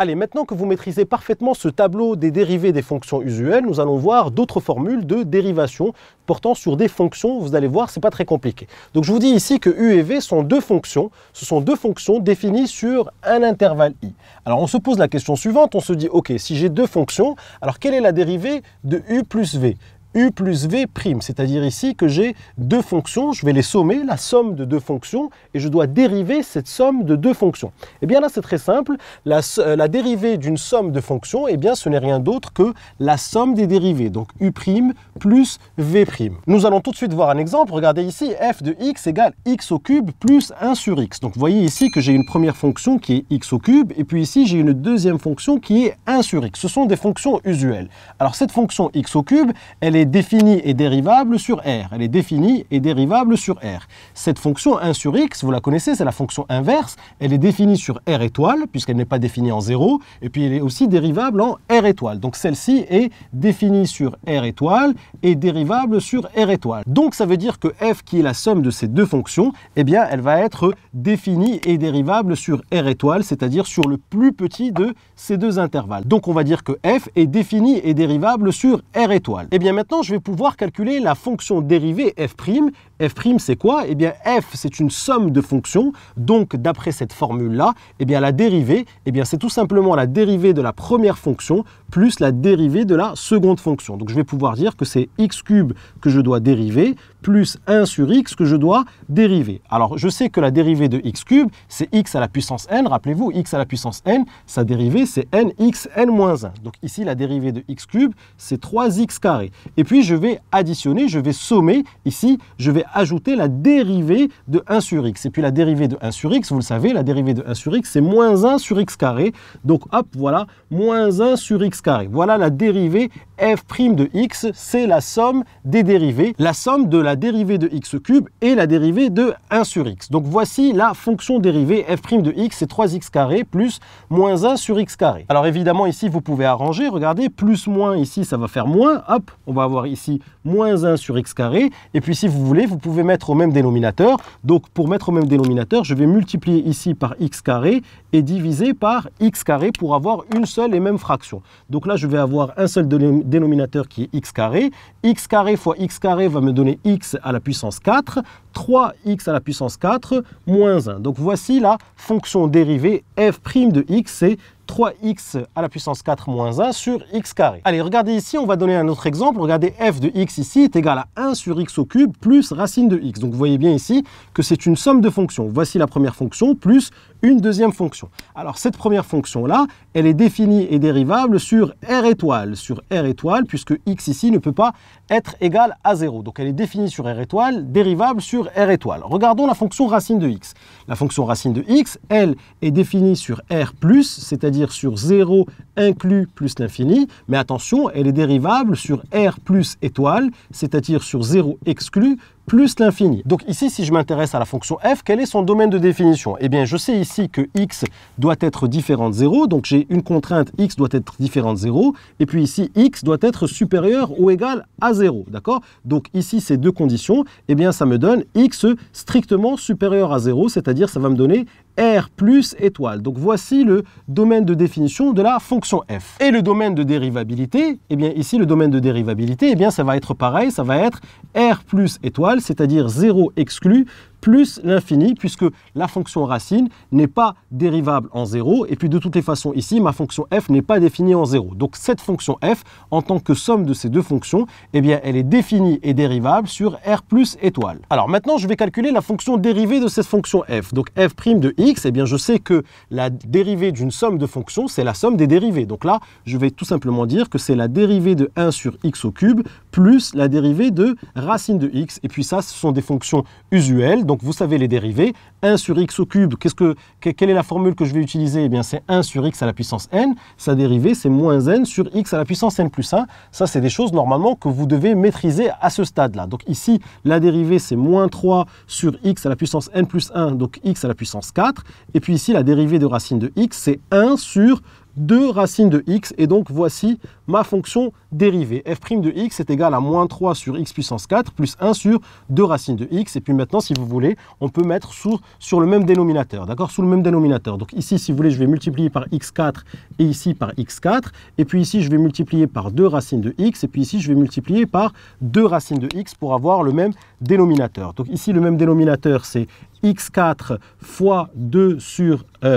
Allez, maintenant que vous maîtrisez parfaitement ce tableau des dérivées des fonctions usuelles, nous allons voir d'autres formules de dérivation portant sur des fonctions. Vous allez voir, c'est pas très compliqué. Donc je vous dis ici que u et v sont deux fonctions. Ce sont deux fonctions définies sur un intervalle i. Alors on se pose la question suivante, on se dit, ok, si j'ai deux fonctions, alors quelle est la dérivée de u plus v ? U plus v', c'est-à-dire ici que j'ai deux fonctions, je vais les sommer, la somme de deux fonctions, et je dois dériver cette somme de deux fonctions. Et bien là, c'est très simple, la dérivée d'une somme de fonctions, eh bien ce n'est rien d'autre que la somme des dérivées, donc u' plus v'. Nous allons tout de suite voir un exemple, regardez ici, f de x égale x au cube plus 1 sur x. Donc vous voyez ici que j'ai une première fonction qui est x au cube, et puis ici j'ai une deuxième fonction qui est 1 sur x. Ce sont des fonctions usuelles. Alors cette fonction x au cube, elle est définie et dérivable sur R. Elle est définie et dérivable sur R. Cette fonction 1 sur x, vous la connaissez, c'est la fonction inverse. Elle est définie sur R étoile, puisqu'elle n'est pas définie en 0. Et puis elle est aussi dérivable en R étoile. Donc celle-ci est définie sur R étoile et dérivable sur R étoile. Donc ça veut dire que f, qui est la somme de ces deux fonctions, eh bien elle va être définie et dérivable sur R étoile, c'est-à-dire sur le plus petit de ces deux intervalles. Donc on va dire que f est définie et dérivable sur R étoile. Eh bien maintenant, je vais pouvoir calculer la fonction dérivée f'. F' c'est quoi? Eh bien f c'est une somme de fonctions, donc d'après cette formule-là, eh bien la dérivée, eh bien c'est tout simplement la dérivée de la première fonction plus la dérivée de la seconde fonction. Donc je vais pouvoir dire que c'est x cube que je dois dériver plus 1 sur x que je dois dériver. Alors je sais que la dérivée de x cube c'est x à la puissance n, rappelez-vous x à la puissance n, sa dérivée c'est nx n-1. Donc ici la dérivée de x cube c'est 3x carré. Et puis je vais additionner, je vais sommer, ici je vais ajouter la dérivée de 1 sur x. Et puis la dérivée de 1 sur x, vous le savez, la dérivée de 1 sur x c'est moins 1 sur x carré. Donc hop, voilà, moins 1 sur x carré. Voilà la dérivée f' de x, c'est la somme des dérivées, la somme de la dérivée de x cube et la dérivée de 1 sur x. Donc voici la fonction dérivée f' de x, c'est 3x carré plus moins 1 sur x carré. Alors évidemment ici vous pouvez arranger, regardez, plus moins ici ça va faire moins, hop, on va avoir ici moins 1 sur x carré, et puis si vous voulez, vous pouvez mettre au même dénominateur. Donc pour mettre au même dénominateur, je vais multiplier ici par x carré et diviser par x carré pour avoir une seule et même fraction. Donc là je vais avoir un seul dénominateur qui est x carré. X carré fois x carré va me donner x à la puissance 4, 3x à la puissance 4 moins 1. Donc voici la fonction dérivée f' de x, c'est 3x à la puissance 4 moins 1 sur x carré. Allez, regardez ici, on va donner un autre exemple. Regardez, f de x ici est égal à 1 sur x au cube plus racine de x. Donc vous voyez bien ici que c'est une somme de fonctions. Voici la première fonction plus une deuxième fonction. Alors cette première fonction-là, elle est définie et dérivable sur R étoile, puisque x ici ne peut pas être égal à 0. Donc elle est définie sur R étoile, dérivable sur R étoile. Regardons la fonction racine de x. La fonction racine de x, elle, est définie sur R+, c'est-à-dire sur 0 inclus plus l'infini, mais attention, elle est dérivable sur R plus étoile, c'est-à-dire sur 0 exclu plus l'infini. Donc ici, si je m'intéresse à la fonction f, quel est son domaine de définition? Eh bien, je sais ici que x doit être différent de 0, donc j'ai une contrainte x doit être différent de 0, et puis ici, x doit être supérieur ou égal à 0, d'accord? Donc ici, ces deux conditions, eh bien, ça me donne x strictement supérieur à 0, c'est-à-dire ça va me donner R plus étoile. Donc voici le domaine de définition de la fonction f. Et le domaine de dérivabilité, eh bien ici le domaine de dérivabilité, eh bien ça va être pareil, ça va être R plus étoile, c'est-à-dire 0 exclu plus l'infini, puisque la fonction racine n'est pas dérivable en 0, et puis de toutes les façons ici, ma fonction f n'est pas définie en 0. Donc cette fonction f, en tant que somme de ces deux fonctions, eh bien elle est définie et dérivable sur R plus étoile. Alors maintenant, je vais calculer la fonction dérivée de cette fonction f. Donc f' de x, eh bien je sais que la dérivée d'une somme de fonctions, c'est la somme des dérivées. Donc là, je vais tout simplement dire que c'est la dérivée de 1 sur x au cube plus la dérivée de racine de x. Et puis ça, ce sont des fonctions usuelles. Donc vous savez les dérivées, 1 sur x au cube, quelle est la formule que je vais utiliser? Eh bien c'est 1 sur x à la puissance n, sa dérivée c'est moins n sur x à la puissance n plus 1. Ça c'est des choses normalement que vous devez maîtriser à ce stade-là. Donc ici la dérivée c'est moins 3 sur x à la puissance n plus 1, donc x à la puissance 4. Et puis ici la dérivée de racine de x c'est 1 sur 2 racines de x, et donc voici ma fonction dérivée. f' de x est égal à moins 3 sur x puissance 4 plus 1 sur 2 racines de x. Et puis maintenant, si vous voulez, on peut mettre sur le même dénominateur, d'accord, sous le même dénominateur. Donc ici, si vous voulez, je vais multiplier par x4 et ici par x4. Et puis ici, je vais multiplier par 2 racines de x. Et puis ici, je vais multiplier par 2 racines de x pour avoir le même dénominateur. Donc ici, le même dénominateur, c'est x4 fois 2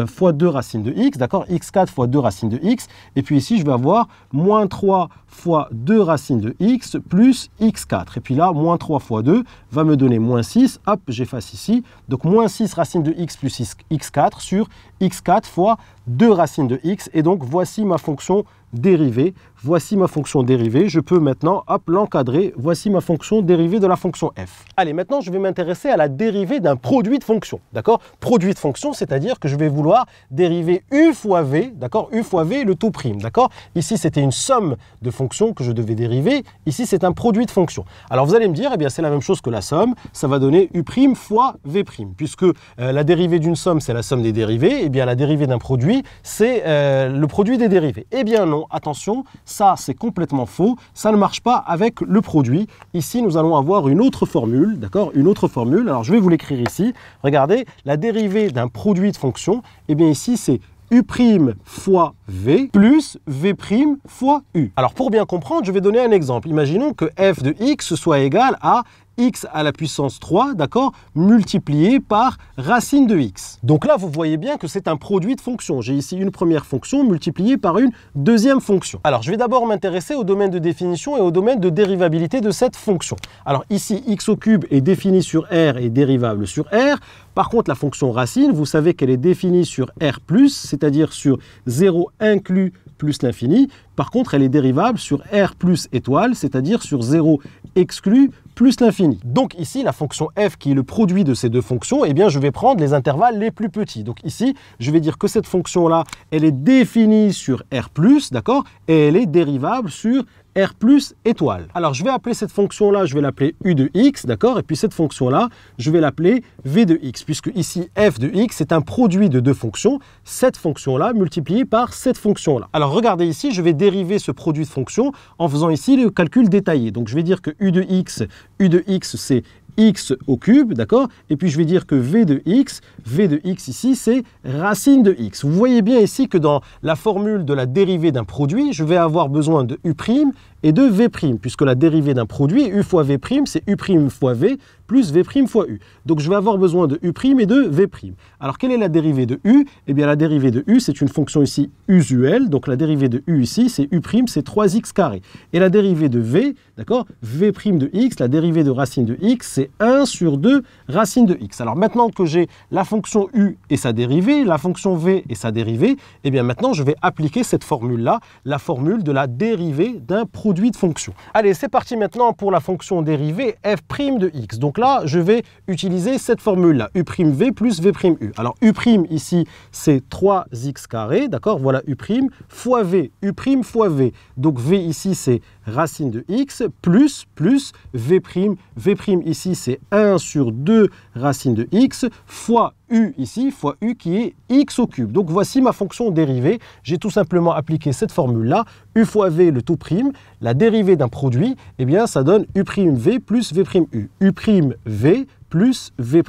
fois 2 racines de x, d'accord, x4 fois 2 racines de x, et puis ici je vais avoir moins 3 fois 2 racines de x plus x4, et puis là, moins 3 fois 2 va me donner moins 6, hop, j'efface ici, donc moins 6 racines de x plus x4 sur x4 fois 2 racines de x, et donc voici ma fonction dérivée. Voici ma fonction dérivée. Je peux maintenant, hop, l'encadrer. Voici ma fonction dérivée de la fonction f. Allez, maintenant, je vais m'intéresser à la dérivée d'un produit de fonction. D'accord? Produit de fonction, c'est-à-dire que je vais vouloir dériver u fois v, d'accord? U fois v, le tout prime, d'accord? Ici, c'était une somme de fonctions que je devais dériver. Ici, c'est un produit de fonction. Alors, vous allez me dire, eh bien, c'est la même chose que la somme. Ça va donner u' fois v'. Puisque la dérivée d'une somme, c'est la somme des dérivés, eh bien, la dérivée d'un produit, c'est le produit des dérivés. Eh bien, non. Attention, ça c'est complètement faux, ça ne marche pas avec le produit. Ici, nous allons avoir une autre formule, d'accord, une autre formule. Alors, je vais vous l'écrire ici. Regardez, la dérivée d'un produit de fonction, eh bien ici, c'est u' fois v plus v' fois u. Alors, pour bien comprendre, je vais donner un exemple. Imaginons que f de x soit égal à x à la puissance 3, d'accord, multiplié par racine de x. Donc là, vous voyez bien que c'est un produit de fonction. J'ai ici une première fonction multipliée par une deuxième fonction. Alors, je vais d'abord m'intéresser au domaine de définition et au domaine de dérivabilité de cette fonction. Alors ici, x au cube est défini sur R et dérivable sur R. Par contre, la fonction racine, vous savez qu'elle est définie sur R+, c'est-à-dire sur 0 inclus plus l'infini. Par contre, elle est dérivable sur R plus étoile, c'est-à-dire sur 0 exclu plus l'infini. Donc ici, la fonction f qui est le produit de ces deux fonctions, eh bien, je vais prendre les intervalles les plus petits. Donc ici, je vais dire que cette fonction-là, elle est définie sur R+, d'accord, et elle est dérivable sur R plus étoile. Alors, je vais appeler cette fonction-là, je vais l'appeler u de x, d'accord? Et puis cette fonction-là, je vais l'appeler v de x, puisque ici, f de x, c'est un produit de deux fonctions, cette fonction-là multipliée par cette fonction-là. Alors, regardez ici, je vais dériver ce produit de fonction en faisant ici le calcul détaillé. Donc, je vais dire que u de x, c'est x au cube, d'accord? Et puis je vais dire que v de x ici, c'est racine de x. Vous voyez bien ici que dans la formule de la dérivée d'un produit, je vais avoir besoin de u' et de v', puisque la dérivée d'un produit, u fois v', c'est u' fois v plus v' fois u. Donc je vais avoir besoin de u' et de v'. Alors quelle est la dérivée de u? Eh bien la dérivée de u, c'est une fonction ici usuelle, donc la dérivée de u ici, c'est u', c'est 3x carré. Et la dérivée de v, d'accord, v' de x, la dérivée de racine de x, c'est 1 sur 2 racine de x. Alors maintenant que j'ai la fonction u et sa dérivée, la fonction v et sa dérivée, eh bien maintenant je vais appliquer cette formule-là, la formule de la dérivée d'un produit de fonction. Allez, c'est parti maintenant pour la fonction dérivée f' de x. Donc là, je vais utiliser cette formule-là, u'v plus v'. Alors u' ici, c'est 3x carré, d'accord, voilà u' fois v, u' fois v. Donc v ici, c'est racine de x plus v'. V' ici, c'est 1 sur 2 racine de x fois u ici, fois u qui est x au cube. Donc voici ma fonction dérivée. J'ai tout simplement appliqué cette formule-là, u fois v le tout prime, la dérivée d'un produit, eh bien ça donne u'v plus v'. u'v plus v'.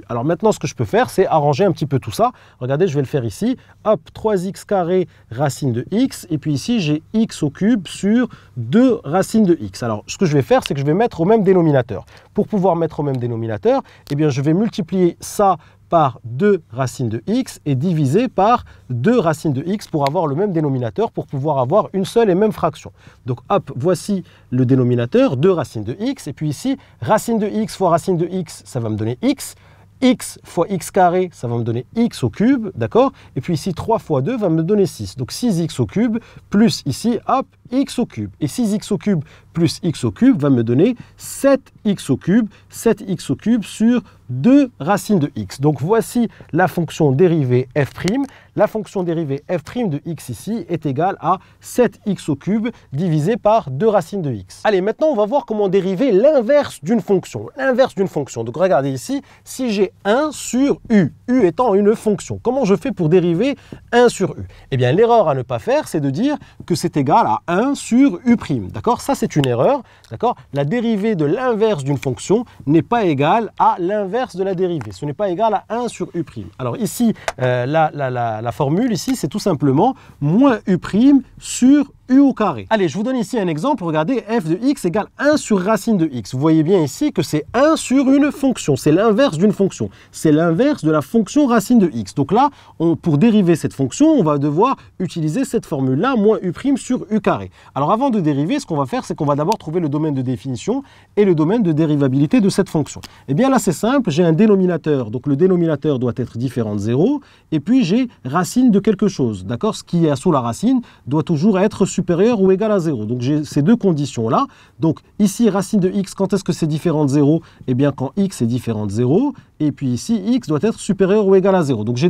Alors maintenant, ce que je peux faire, c'est arranger un petit peu tout ça. Regardez, je vais le faire ici. Hop, 3x carré racine de x. Et puis ici, j'ai x au cube sur 2 racines de x. Alors, ce que je vais faire, c'est que je vais mettre au même dénominateur. Pour pouvoir mettre au même dénominateur, eh bien, je vais multiplier ça par 2 racines de x et diviser par 2 racines de x pour avoir le même dénominateur, pour pouvoir avoir une seule et même fraction. Donc hop, voici le dénominateur, 2 racines de x, et puis ici, racine de x fois racine de x, ça va me donner x. X fois x carré, ça va me donner x au cube, d'accord? Et puis ici, 3 fois 2 va me donner 6. Donc 6x au cube, plus ici, hop, x au cube. Et 6x au cube plus x au cube va me donner 7x au cube sur 2 racines de x. Donc voici la fonction dérivée f'. La fonction dérivée f' de x ici est égale à 7x au cube divisé par 2 racines de x. Allez, maintenant on va voir comment dériver l'inverse d'une fonction. L'inverse d'une fonction. Donc regardez ici, si j'ai 1 sur u, u étant une fonction, comment je fais pour dériver 1 sur u? Eh bien l'erreur à ne pas faire, c'est de dire que c'est égal à 1 sur u'. D'accord? Ça c'est une erreur. D'accord? La dérivée de l'inverse d'une fonction n'est pas égale à l'inverse de la dérivée. Ce n'est pas égal à 1 sur u'. Alors ici, la formule ici, c'est tout simplement moins u' sur u au carré. Allez, je vous donne ici un exemple. Regardez, f de x égale 1 sur racine de x. Vous voyez bien ici que c'est 1 sur une fonction. C'est l'inverse d'une fonction. C'est l'inverse de la fonction racine de x. Donc là, pour dériver cette fonction, on va devoir utiliser cette formule-là, moins u' sur u carré. Alors avant de dériver, ce qu'on va faire, c'est qu'on va d'abord trouver le domaine de définition et le domaine de dérivabilité de cette fonction. Eh bien là, c'est simple. J'ai un dénominateur. Donc le dénominateur doit être différent de 0. Et puis j'ai racine de quelque chose. D'accord? Ce qui est sous la racine doit toujours être supérieur ou égal à 0. Donc j'ai ces deux conditions-là. Donc ici, racine de x, quand est-ce que c'est différent de 0? Eh bien quand x est différent de 0. Et puis ici, x doit être supérieur ou égal à 0. Donc j'ai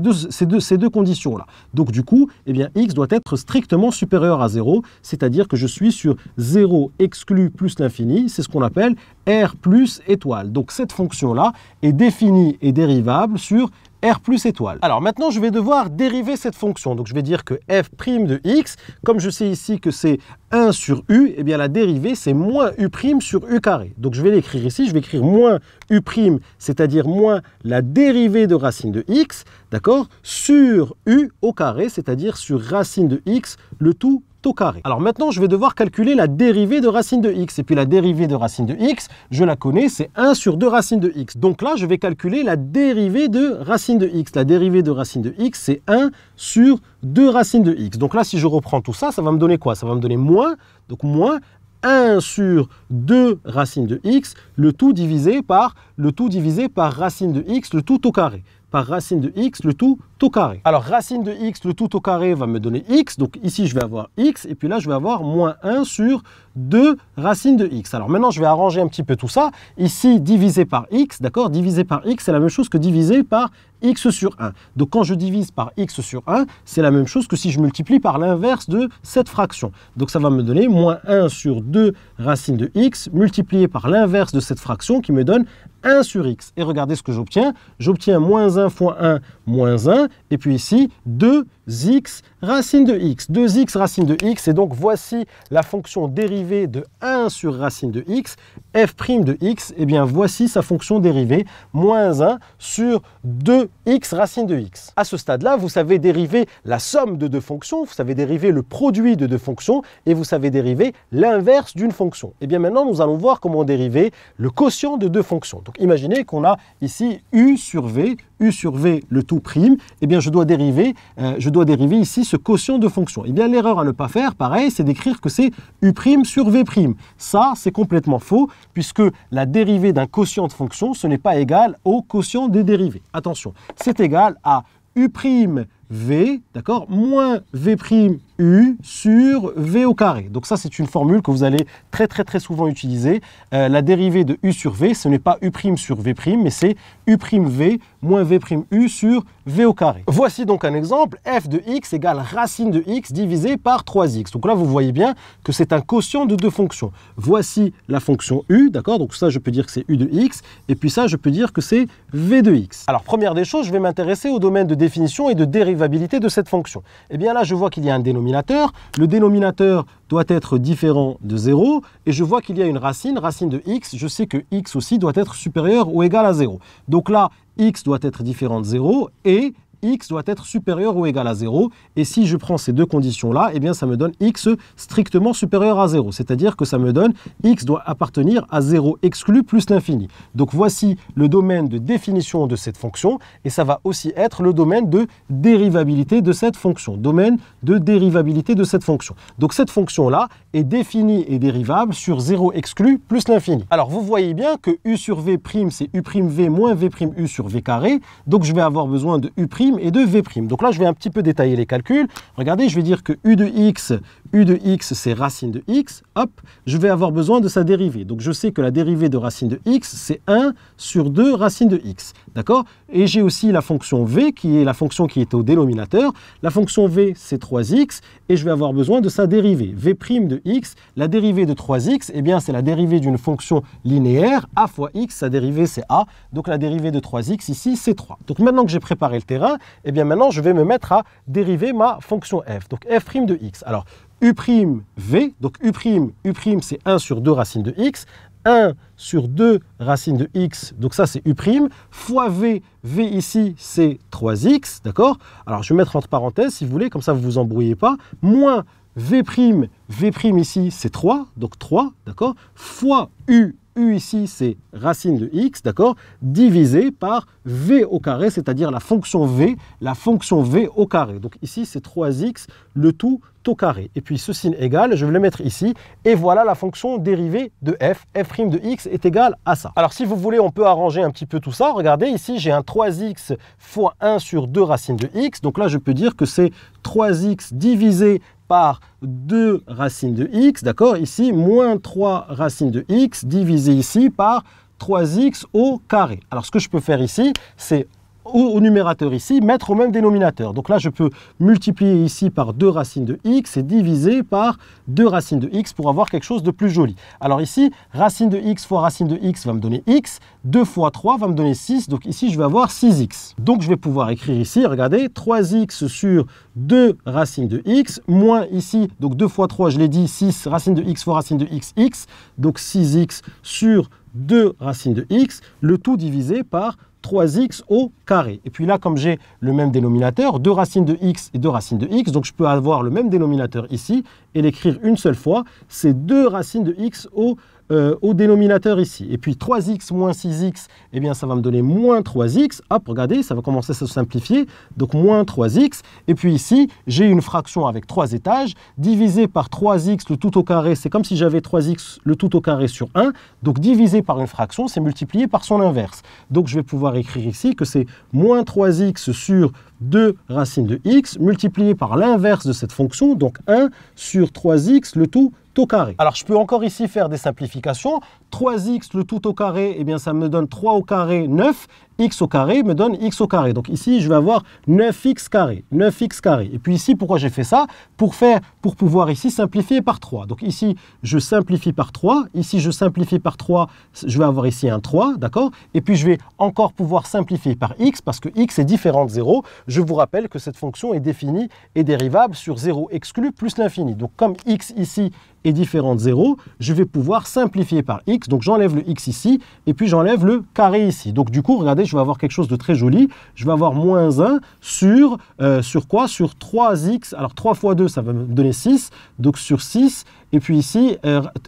ces deux conditions-là. Donc du coup, eh bien x doit être strictement supérieur à 0, c'est-à-dire que je suis sur 0 exclu plus l'infini. C'est ce qu'on appelle r plus étoile. Donc cette fonction-là est définie et dérivable sur r plus étoile. Alors maintenant, je vais devoir dériver cette fonction. Donc je vais dire que f' de x, comme je sais ici que c'est 1 sur u, eh bien la dérivée, c'est moins u' sur u carré. Donc je vais l'écrire ici, je vais écrire moins u', c'est-à-dire moins la dérivée de racine de x, d'accord, sur u au carré, c'est-à-dire sur racine de x, le tout au carré. Alors maintenant, je vais devoir calculer la dérivée de racine de x. Et puis la dérivée de racine de x, je la connais, c'est 1 sur 2 racines de x. Donc là, je vais calculer la dérivée de racine de x. La dérivée de racine de x, c'est 1 sur 2 racines de x. Donc là, si je reprends tout ça, ça va me donner quoi? Ça va me donner moins, donc moins 1 sur 2 racines de x, le tout divisé par racine de x, le tout au carré. Par racine de x, le tout au carré. Alors, racine de x, le tout au carré va me donner x. Donc ici, je vais avoir x. Et puis là, je vais avoir moins 1 sur 2 racine de x. Alors maintenant, je vais arranger un petit peu tout ça. Ici, divisé par x, d'accord? Divisé par x, c'est la même chose que divisé par x sur 1. Donc quand je divise par x sur 1, c'est la même chose que si je multiplie par l'inverse de cette fraction. Donc ça va me donner moins 1 sur 2 racine de x multiplié par l'inverse de cette fraction qui me donne 1 sur x. Et regardez ce que j'obtiens. J'obtiens moins 1 fois 1, moins 1. Et puis ici, 2x racine de x. 2x racine de x. Et donc voici la fonction dérivée de 1 sur racine de x. f' de x, eh bien voici sa fonction dérivée, moins 1 sur 2x racine de x. À ce stade-là, vous savez dériver la somme de deux fonctions, vous savez dériver le produit de deux fonctions et vous savez dériver l'inverse d'une fonction. Et bien maintenant, nous allons voir comment dériver le quotient de deux fonctions. Donc imaginez qu'on a ici u sur v le tout prime, eh bien je dois dériver ici ce quotient de fonction. Eh bien l'erreur à ne pas faire, pareil, c'est d'écrire que c'est u' sur v'. Ça, c'est complètement faux, puisque la dérivée d'un quotient de fonction, ce n'est pas égal au quotient des dérivées. Attention, c'est égal à u' v, d'accord, moins v' u sur v au carré. Donc ça, c'est une formule que vous allez très souvent utiliser. La dérivée de u sur v, ce n'est pas u' sur v', mais c'est u'v moins v' u sur v au carré. Voici donc un exemple, f de x égale racine de x divisé par 3x. Donc là, vous voyez bien que c'est un quotient de deux fonctions. Voici la fonction u, d'accord, donc ça, je peux dire que c'est u de x, et puis ça, je peux dire que c'est v de x. Alors, première des choses, je vais m'intéresser au domaine de définition et de dérivabilité de cette fonction. Eh bien là, je vois qu'il y a un dénominateur. Le dénominateur doit être différent de 0 et je vois qu'il y a une racine de x. Je sais que x aussi doit être supérieur ou égal à 0. Donc là, x doit être différent de 0 et x doit être supérieur ou égal à 0. Et si je prends ces deux conditions-là, eh bien ça me donne x strictement supérieur à 0. C'est-à-dire que ça me donne x doit appartenir à 0 exclu plus l'infini. Donc voici le domaine de définition de cette fonction. Et ça va aussi être le domaine de dérivabilité de cette fonction. Domaine de dérivabilité de cette fonction. Donc cette fonction-là est définie et dérivable sur 0 exclu plus l'infini. Alors vous voyez bien que u sur v', c'est u'v moins v' u sur v carré. Donc je vais avoir besoin de u' et de v'. Donc là, je vais un petit peu détailler les calculs. Regardez, je vais dire que u de x, c'est racine de x. Hop, je vais avoir besoin de sa dérivée. Donc je sais que la dérivée de racine de x, c'est 1 sur 2 racine de x. D'accord? Et j'ai aussi la fonction v, qui est la fonction qui est au dénominateur. La fonction v, c'est 3x, et je vais avoir besoin de sa dérivée. v' de x, la dérivée de 3x, eh bien c'est la dérivée d'une fonction linéaire, a fois x, sa dérivée c'est a, donc la dérivée de 3x ici c'est 3. Donc maintenant que j'ai préparé le terrain, eh bien maintenant je vais me mettre à dériver ma fonction f, donc f' de x. Alors u'v, donc u' c'est 1 sur 2 racine de x, 1 sur 2 racine de x, donc ça c'est u', fois v ici c'est 3x, d'accord? Alors je vais mettre entre parenthèses si vous voulez, comme ça vous ne vous embrouillez pas, moins v' ici c'est 3, donc 3, d'accord? Fois u ici c'est racine de x, d'accord? Divisé par v au carré, c'est-à-dire la fonction v au carré. Donc ici c'est 3x, le tout au carré. Et puis ce signe égal, je vais le mettre ici, et voilà la fonction dérivée de f de x est égal à ça. Alors si vous voulez, on peut arranger un petit peu tout ça. Regardez, ici j'ai un 3x fois 1 sur 2 racine de x, donc là je peux dire que c'est 3x divisé par 2 racines de x, d'accord? Ici, moins 3 racines de x divisé ici par 3x au carré. Alors, ce que je peux faire ici, c'est au numérateur ici, mettre au même dénominateur. Donc là, je peux multiplier ici par 2 racines de x et diviser par 2 racines de x pour avoir quelque chose de plus joli. Alors ici, racine de x fois racine de x va me donner x, 2 fois 3 va me donner 6, donc ici, je vais avoir 6x. Donc je vais pouvoir écrire ici, regardez, 3x sur 2 racines de x, moins ici, donc 2 fois 3, je l'ai dit, 6 racine de x fois racine de x, x, donc 6x sur 2 racines de x, le tout divisé par 3x au carré. Et puis là, comme j'ai le même dénominateur, 2 racines de x et 2 racines de x, donc je peux avoir le même dénominateur ici et l'écrire une seule fois, c'est 2 racines de x au dénominateur ici. Et puis 3x moins 6x, eh bien ça va me donner moins 3x. Hop, regardez, ça va commencer à se simplifier. Donc moins 3x. Et puis ici, j'ai une fraction avec 3 étages, divisé par 3x le tout au carré, c'est comme si j'avais 3x le tout au carré sur 1. Donc divisé par une fraction, c'est multiplié par son inverse. Donc je vais pouvoir écrire ici que c'est moins 3x sur 2 racines de x multiplié par l'inverse de cette fonction, donc 1 sur 3x le tout au carré. Alors je peux encore ici faire des simplifications. 3x le tout au carré, eh bien ça me donne 3 au carré 9, x au carré me donne x au carré. Donc ici je vais avoir 9x carré, 9x carré. Et puis ici pourquoi j'ai fait ça? Pour pouvoir ici simplifier par 3. Donc ici je simplifie par 3, ici je simplifie par 3, je vais avoir ici un 3, d'accord? Et puis je vais encore pouvoir simplifier par x parce que x est différent de 0. Je vous rappelle que cette fonction est définie et dérivable sur 0 exclu plus l'infini. Donc comme x ici est différent de 0, je vais pouvoir simplifier par x. Donc j'enlève le x ici et puis j'enlève le carré ici. Donc du coup, regardez, je vais avoir quelque chose de très joli. Je vais avoir moins 1 sur quoi? Sur 3x. Alors 3 fois 2, ça va me donner 6. Donc sur 6. Et puis ici,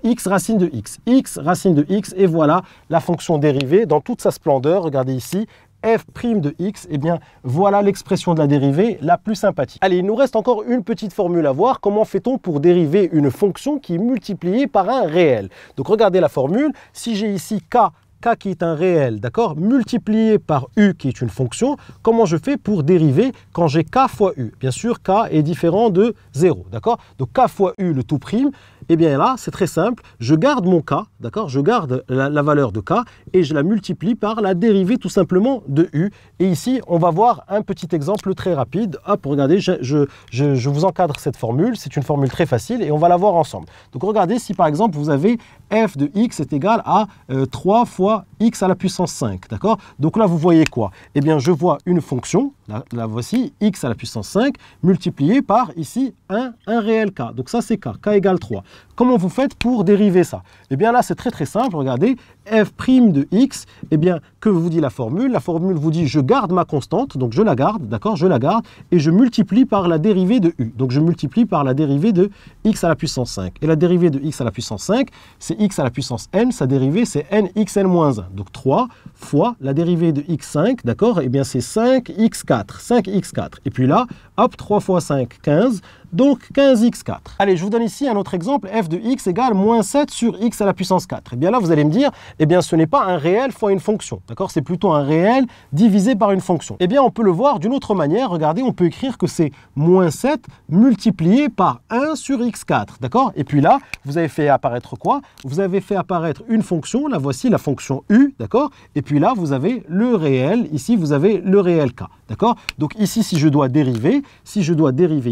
x racine de x. X racine de x. Et voilà la fonction dérivée dans toute sa splendeur. Regardez ici. f' de x, eh bien voilà l'expression de la dérivée la plus sympathique. Allez, il nous reste encore une petite formule à voir. Comment fait-on pour dériver une fonction qui est multipliée par un réel? Donc regardez la formule. Si j'ai ici k qui est un réel, d'accord, multiplié par u qui est une fonction, comment je fais pour dériver quand j'ai k fois u? Bien sûr, k est différent de 0, d'accord? Donc k fois u, le tout prime, eh bien là, c'est très simple, je garde mon k, d'accord, je garde la valeur de k et je la multiplie par la dérivée tout simplement de u. Et ici, on va voir un petit exemple très rapide. Hop, regardez, je vous encadre cette formule, c'est une formule très facile et on va la voir ensemble. Donc regardez, si par exemple vous avez f de x est égal à 3 fois x à la puissance 5, d'accord? Donc là, vous voyez quoi? Eh bien, je vois une fonction, la voici, x à la puissance 5, multipliée par, ici, un réel k. Donc ça, c'est k égale 3. Comment vous faites pour dériver ça? Eh bien là, c'est très très simple, regardez, f' de x, eh bien, que vous dit la formule? La formule vous dit, je garde ma constante, donc je la garde, d'accord? Je la garde, et je multiplie par la dérivée de u. Donc je multiplie par la dérivée de x à la puissance 5. Et la dérivée de x à la puissance 5, c'est x à la puissance n, sa dérivée, c'est nxn-1. Donc 3 fois la dérivée de x5, d'accord? Eh bien, c'est 5x4, 5x4. Et puis là, hop, 3 fois 5, 15. donc 15x4. Allez, je vous donne ici un autre exemple, f de x égale moins 7 sur x à la puissance 4. Et bien là, vous allez me dire, eh bien ce n'est pas un réel fois une fonction, d'accord? C'est plutôt un réel divisé par une fonction. Eh bien, on peut le voir d'une autre manière. Regardez, on peut écrire que c'est moins 7 multiplié par 1 sur x4, d'accord? Et puis là, vous avez fait apparaître quoi? Vous avez fait apparaître une fonction, la voici, la fonction u, d'accord? Et puis là, vous avez le réel, ici, vous avez le réel k, d'accord? Donc ici, si je dois dériver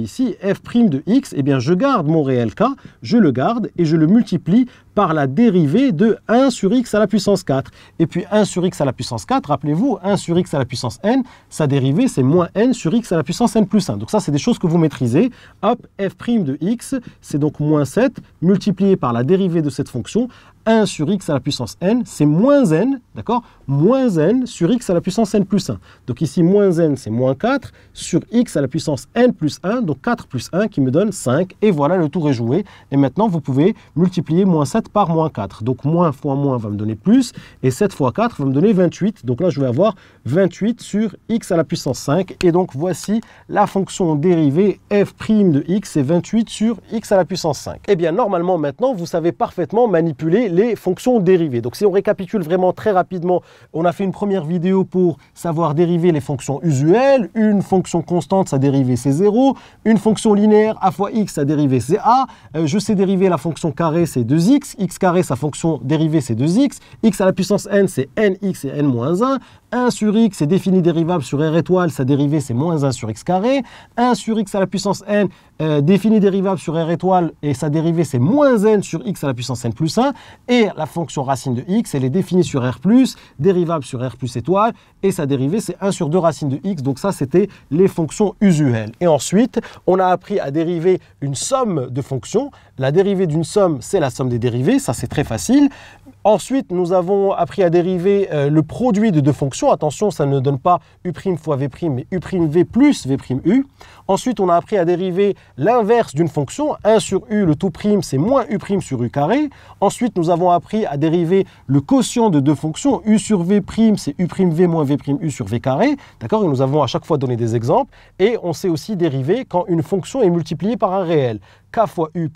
ici f' de x, eh bien je garde mon réel k, je le garde et je le multiplie par la dérivée de 1 sur x à la puissance 4. Et puis 1 sur x à la puissance 4, rappelez-vous, 1 sur x à la puissance n, sa dérivée c'est moins n sur x à la puissance n plus 1. Donc ça, c'est des choses que vous maîtrisez. Hop, f' de x, c'est donc moins 7 multiplié par la dérivée de cette fonction. 1 sur x à la puissance n, c'est moins n, d'accord? Moins n sur x à la puissance n plus 1. Donc ici, moins n, c'est moins 4 sur x à la puissance n plus 1, donc 4 plus 1 qui me donne 5. Et voilà, le tour est joué. Et maintenant, vous pouvez multiplier moins 7 par moins 4. Donc moins fois moins va me donner plus, et 7 fois 4 va me donner 28. Donc là, je vais avoir 28 sur x à la puissance 5. Et donc, voici la fonction dérivée f' de x, c'est 28 sur x à la puissance 5. Eh bien, normalement, maintenant, vous savez parfaitement manipuler les fonctions dérivées. Donc si on récapitule vraiment très rapidement, on a fait une première vidéo pour savoir dériver les fonctions usuelles. Une fonction constante, sa dérivée c'est 0. Une fonction linéaire a fois x, sa dérivée c'est a. Je sais dériver la fonction carré, c'est 2x. X carré, sa fonction dérivée c'est 2x. X à la puissance n, c'est nx et n moins 1. 1 sur x est défini dérivable sur r étoile, sa dérivée c'est moins 1 sur x carré. 1 sur x à la puissance n, défini dérivable sur r étoile et sa dérivée c'est moins n sur x à la puissance n plus 1. Et la fonction racine de x, elle est définie sur r+, dérivable sur r plus étoile, et sa dérivée c'est 1 sur 2 racine de x. Donc ça, c'était les fonctions usuelles. Et ensuite, on a appris à dériver une somme de fonctions. La dérivée d'une somme, c'est la somme des dérivées, ça c'est très facile. Ensuite, nous avons appris à dériver le produit de deux fonctions. Attention, ça ne donne pas u' fois v', mais u'v plus v'u. Ensuite, on a appris à dériver l'inverse d'une fonction. 1 sur u, le tout prime, c'est moins u' sur u carré. Ensuite, nous avons appris à dériver le quotient de deux fonctions. U sur v', c'est u'v moins v'u sur v carré. D'accord? Et nous avons à chaque fois donné des exemples. Et on sait aussi dériver quand une fonction est multipliée par un réel. K fois u',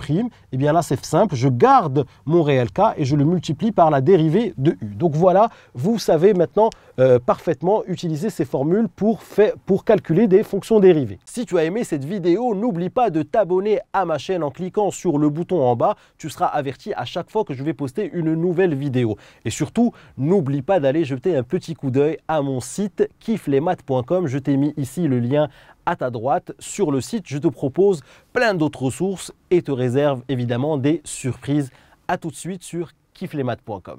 et bien là c'est simple, je garde mon réel k et je le multiplie par la dérivée de u. Donc voilà, vous savez maintenant parfaitement utiliser ces formules pour calculer des fonctions dérivées. Si tu as aimé cette vidéo, n'oublie pas de t'abonner à ma chaîne en cliquant sur le bouton en bas. Tu seras averti à chaque fois que je vais poster une nouvelle vidéo. Et surtout, n'oublie pas d'aller jeter un petit coup d'œil à mon site kifflesmaths.com. Je t'ai mis ici le lien à ta droite. Sur le site, je te propose plein d'autres ressources et te réserve évidemment des surprises. À tout de suite sur kifflesmaths.com.